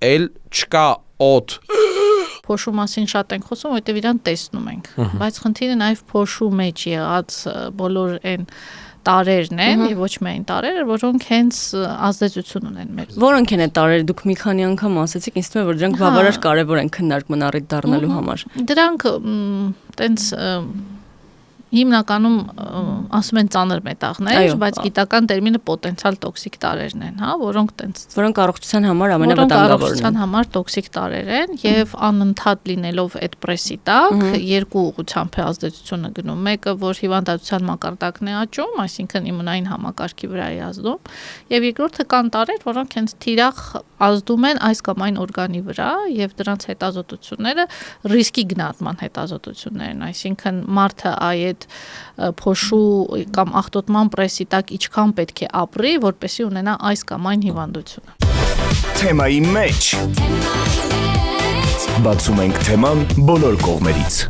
էլ չկա օդ։ Փոշու մասին շատ ենք խոսում, որովհետև իրան տեսնում ենք, բայց խնդիրը նաև փոշու մեջ եղած բոլոր այն տարերն են եւ ոչ միայն տարերը, որոնք հենց ազդեցություն ունեն մեր։ Որոնք են այդ տարերը, դուք մի քանի անգամ ասացիք, ինձ թվում է, որ դրանք բավարար կարևոր են քննարկման առիթ դառնալու համար։ Դրանք տենց հիմնականում ասում են ծանր մետաղներ, բայց գիտական տերմինը պոտենցիալ տոքսիկ տարերն են, հա, որոնք առողջության համար ամենավտանգավորն են։ Առողջության համար տոքսիկ տարեր են եւ անընդհատ լինելով այդ պրեսի տակ երկու ուղղությամբ է ազդեցությունը գնում։ Մեկը, որ հիվանդացության մակարդակն է աճում, այսինքն իմունային համակարգի վրա է ազդում, եւ երկրորդը կան տարեր, որոնք հենց թիրախ ազդում են այս կամ այն օրգանի վրա եւ դրանց հետազոտությունները ռիսկի գնահատման հետազոտություններն, այսինքն մարդը այդ փոշու կամ աղտոտման պրեսի տակ ինչքան պետք է ապրի, որպեսզի ունենա այս կամ այն հիվանդությունը։ Թեմայի մեջ բացում ենք թեման բոլոր կողմերից։